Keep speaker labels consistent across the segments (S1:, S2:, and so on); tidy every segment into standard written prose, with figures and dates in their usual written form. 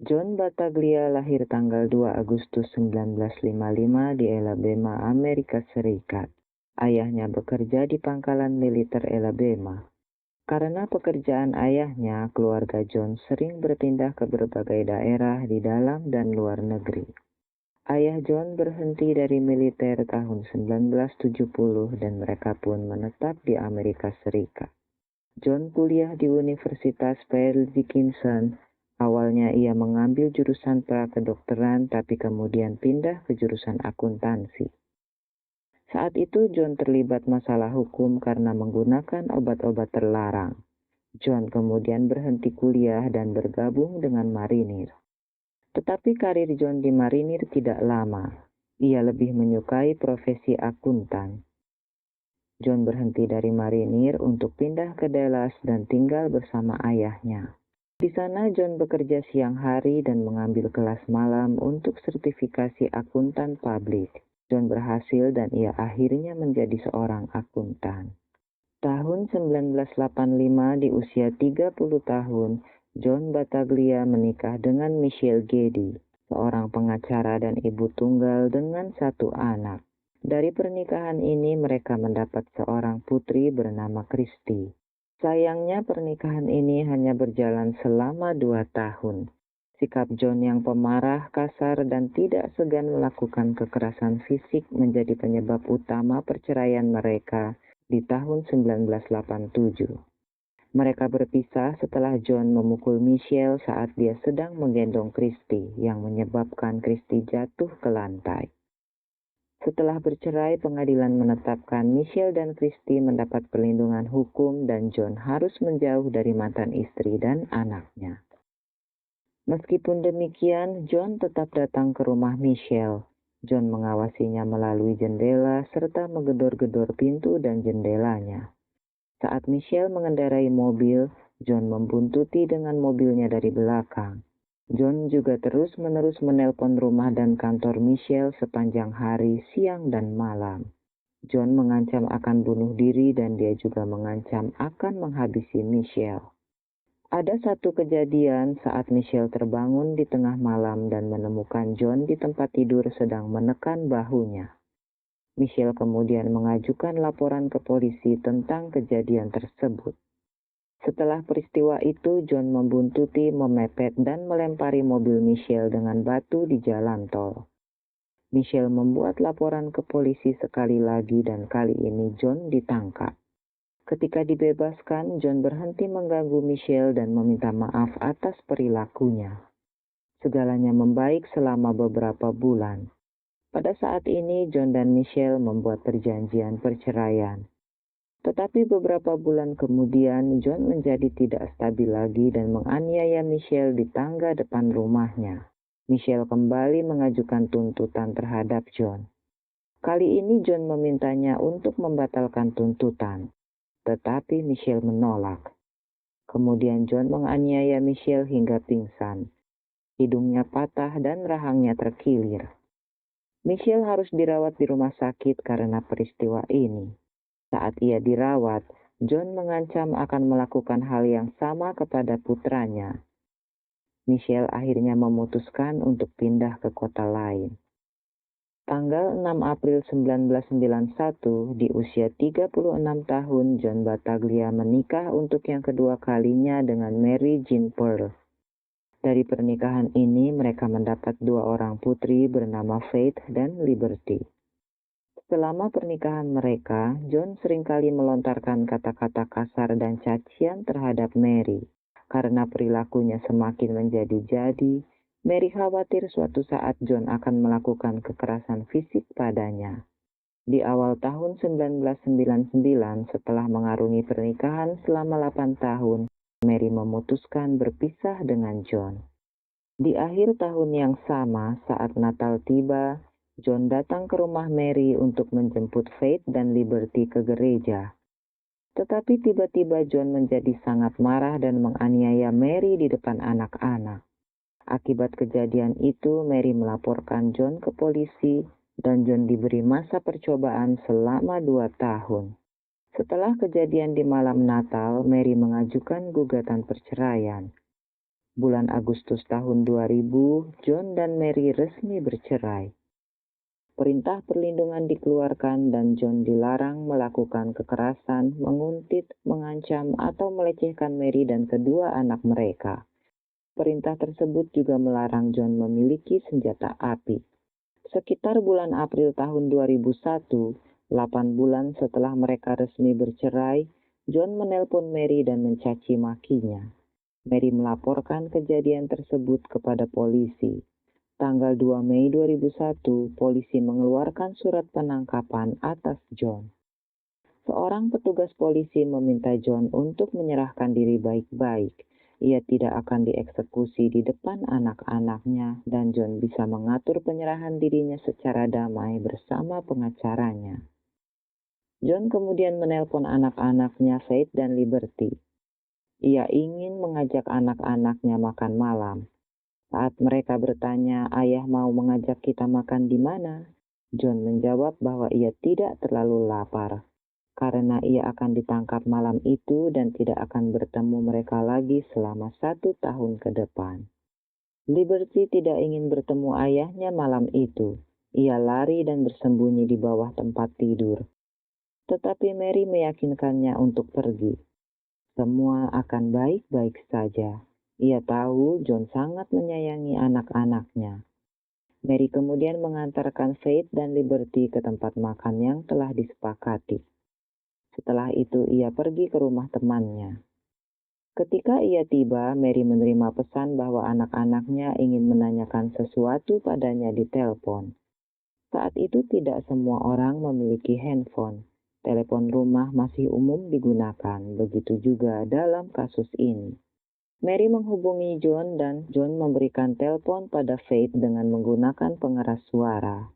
S1: John Battaglia lahir tanggal 2 Agustus 1955 di Alabama, Amerika Serikat. Ayahnya bekerja di pangkalan militer Alabama. Karena pekerjaan ayahnya, keluarga John sering berpindah ke berbagai daerah di dalam dan luar negeri. Ayah John berhenti dari militer tahun 1970 dan mereka pun menetap di Amerika Serikat. John kuliah di Universitas Paul Dickinson. Awalnya ia mengambil jurusan pra-kedokteran tapi kemudian pindah ke jurusan akuntansi. Saat itu John terlibat masalah hukum karena menggunakan obat-obat terlarang. John kemudian berhenti kuliah dan bergabung dengan marinir. Tetapi karir John di marinir tidak lama. Ia lebih menyukai profesi akuntan. John berhenti dari marinir untuk pindah ke Dallas dan tinggal bersama ayahnya. Di sana John bekerja siang hari dan mengambil kelas malam untuk sertifikasi akuntan publik. John berhasil dan ia akhirnya menjadi seorang akuntan. Tahun 1985 di usia 30 tahun, John Battaglia menikah dengan Michelle Geddy, seorang pengacara dan ibu tunggal dengan satu anak. Dari pernikahan ini mereka mendapat seorang putri bernama Christy. Sayangnya pernikahan ini hanya berjalan selama 2 tahun. Sikap John yang pemarah, kasar, dan tidak segan melakukan kekerasan fisik menjadi penyebab utama perceraian mereka di tahun 1987. Mereka berpisah setelah John memukul Michelle saat dia sedang menggendong Christy, yang menyebabkan Christy jatuh ke lantai. Setelah bercerai, pengadilan menetapkan Michelle dan Christy mendapat perlindungan hukum dan John harus menjauh dari mantan istri dan anaknya. Meskipun demikian, John tetap datang ke rumah Michelle. John mengawasinya melalui jendela serta menggedor-gedor pintu dan jendelanya. Saat Michelle mengendarai mobil, John membuntuti dengan mobilnya dari belakang. John juga terus-menerus menelpon rumah dan kantor Michelle sepanjang hari, siang, dan malam. John mengancam akan bunuh diri dan dia juga mengancam akan menghabisi Michelle. Ada satu kejadian saat Michelle terbangun di tengah malam dan menemukan John di tempat tidur sedang menekan bahunya. Michelle kemudian mengajukan laporan ke polisi tentang kejadian tersebut. Setelah peristiwa itu, John membuntuti, memepet, dan melempari mobil Michelle dengan batu di jalan tol. Michelle membuat laporan ke polisi sekali lagi dan kali ini John ditangkap. Ketika dibebaskan, John berhenti mengganggu Michelle dan meminta maaf atas perilakunya. Segalanya membaik selama beberapa bulan. Pada saat ini, John dan Michelle membuat perjanjian perceraian. Tetapi beberapa bulan kemudian, John menjadi tidak stabil lagi dan menganiaya Michelle di tangga depan rumahnya. Michelle kembali mengajukan tuntutan terhadap John. Kali ini John memintanya untuk membatalkan tuntutan, tetapi Michelle menolak. Kemudian John menganiaya Michelle hingga pingsan. Hidungnya patah dan rahangnya terkilir. Michelle harus dirawat di rumah sakit karena peristiwa ini. Saat ia dirawat, John mengancam akan melakukan hal yang sama kepada putranya. Michelle akhirnya memutuskan untuk pindah ke kota lain. Tanggal 6 April 1991, di usia 36 tahun, John Battaglia menikah untuk yang kedua kalinya dengan Mary Jean Pearl. Dari pernikahan ini, mereka mendapat 2 orang putri bernama Faith dan Liberty. Selama pernikahan mereka, John seringkali melontarkan kata-kata kasar dan cacian terhadap Mary. Karena perilakunya semakin menjadi-jadi, Mary khawatir suatu saat John akan melakukan kekerasan fisik padanya. Di awal tahun 1999, setelah mengarungi pernikahan selama 8 tahun, Mary memutuskan berpisah dengan John. Di akhir tahun yang sama, saat Natal tiba, John datang ke rumah Mary untuk menjemput Faith dan Liberty ke gereja. Tetapi tiba-tiba John menjadi sangat marah dan menganiaya Mary di depan anak-anak. Akibat kejadian itu, Mary melaporkan John ke polisi dan John diberi masa percobaan selama 2 tahun. Setelah kejadian di malam Natal, Mary mengajukan gugatan perceraian. Bulan Agustus tahun 2000, John dan Mary resmi bercerai. Perintah perlindungan dikeluarkan dan John dilarang melakukan kekerasan, menguntit, mengancam, atau melecehkan Mary dan kedua anak mereka. Perintah tersebut juga melarang John memiliki senjata api. Sekitar bulan April tahun 2001, 8 bulan setelah mereka resmi bercerai, John menelpon Mary dan mencaci makinya. Mary melaporkan kejadian tersebut kepada polisi. Tanggal 2 Mei 2001, polisi mengeluarkan surat penangkapan atas John. Seorang petugas polisi meminta John untuk menyerahkan diri baik-baik. Ia tidak akan dieksekusi di depan anak-anaknya dan John bisa mengatur penyerahan dirinya secara damai bersama pengacaranya. John kemudian menelpon anak-anaknya Faith dan Liberty. Ia ingin mengajak anak-anaknya makan malam. Saat mereka bertanya, "Ayah mau mengajak kita makan di mana?" John menjawab bahwa ia tidak terlalu lapar, karena ia akan ditangkap malam itu dan tidak akan bertemu mereka lagi selama 1 tahun ke depan. Liberty tidak ingin bertemu ayahnya malam itu. Ia lari dan bersembunyi di bawah tempat tidur. Tetapi Mary meyakinkannya untuk pergi. Semua akan baik-baik saja. Ia tahu John sangat menyayangi anak-anaknya. Mary kemudian mengantarkan Faith dan Liberty ke tempat makan yang telah disepakati. Setelah itu ia pergi ke rumah temannya. Ketika ia tiba, Mary menerima pesan bahwa anak-anaknya ingin menanyakan sesuatu padanya di telepon. Saat itu tidak semua orang memiliki handphone. Telepon rumah masih umum digunakan, begitu juga dalam kasus ini. Mary menghubungi John dan John memberikan telepon pada Faith dengan menggunakan pengeras suara.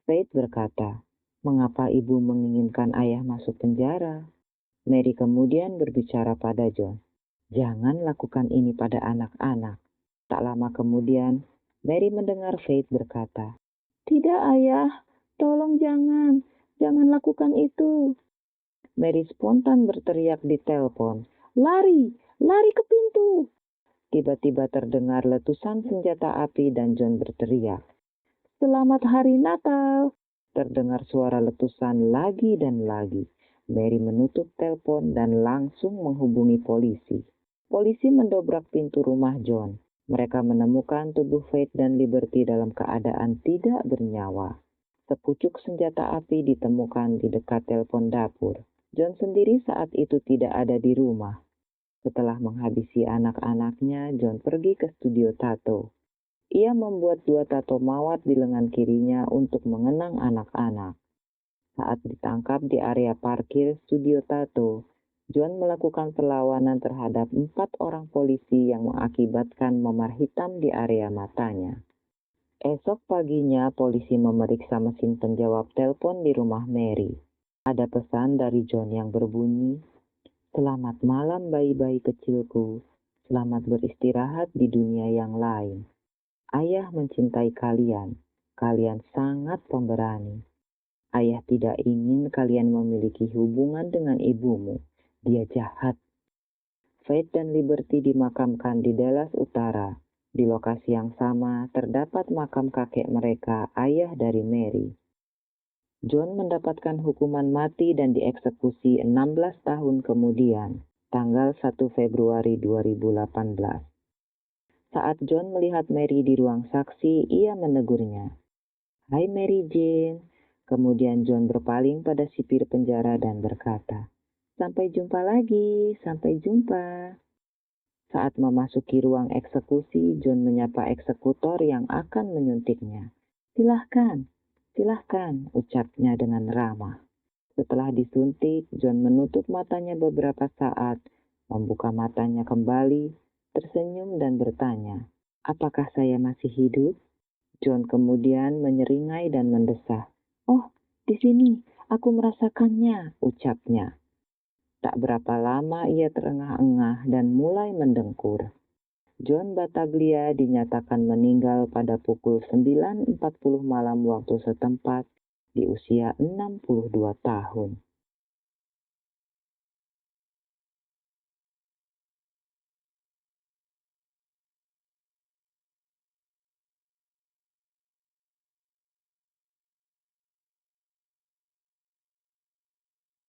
S1: Faith berkata, "Mengapa ibu menginginkan ayah masuk penjara?" Mary kemudian berbicara pada John, "Jangan lakukan ini pada anak-anak." Tak lama kemudian, Mary mendengar Faith berkata, "Tidak ayah, tolong jangan lakukan itu." Mary spontan berteriak di telepon, "Lari! Lari ke pintu!" Tiba-tiba terdengar letusan senjata api dan John berteriak, "Selamat Hari Natal!" Terdengar suara letusan lagi dan lagi. Mary menutup telepon dan langsung menghubungi polisi. Polisi mendobrak pintu rumah John. Mereka menemukan tubuh Faith dan Liberty dalam keadaan tidak bernyawa. Sepucuk senjata api ditemukan di dekat telepon dapur. John sendiri saat itu tidak ada di rumah. Setelah menghabisi anak-anaknya, John pergi ke studio tato. Ia membuat 2 tato mawar di lengan kirinya untuk mengenang anak-anak. Saat ditangkap di area parkir studio tato, John melakukan perlawanan terhadap 4 orang polisi yang mengakibatkan memar hitam di area matanya. Esok paginya, polisi memeriksa mesin penjawab telepon di rumah Mary. Ada pesan dari John yang berbunyi, "Selamat malam bayi-bayi kecilku, selamat beristirahat di dunia yang lain. Ayah mencintai kalian, kalian sangat pemberani. Ayah tidak ingin kalian memiliki hubungan dengan ibumu, dia jahat." Faith dan Liberty dimakamkan di Dallas Utara. Di lokasi yang sama terdapat makam kakek mereka, ayah dari Mary. John mendapatkan hukuman mati dan dieksekusi 16 tahun kemudian, tanggal 1 Februari 2018. Saat John melihat Mary di ruang saksi, ia menegurnya, "Hai Mary Jane." Kemudian John berpaling pada sipir penjara dan berkata, "Sampai jumpa lagi, sampai jumpa." Saat memasuki ruang eksekusi, John menyapa eksekutor yang akan menyuntiknya. "Silahkan, silahkan," ucapnya dengan ramah. Setelah disuntik, John menutup matanya beberapa saat, membuka matanya kembali, tersenyum dan bertanya, "Apakah saya masih hidup?" John kemudian menyeringai dan mendesah. "Oh, di sini, aku merasakannya," ucapnya. Tak berapa lama ia terengah-engah dan mulai mendengkur. John Battaglia dinyatakan meninggal pada pukul 9.40 malam waktu setempat di usia 62 tahun.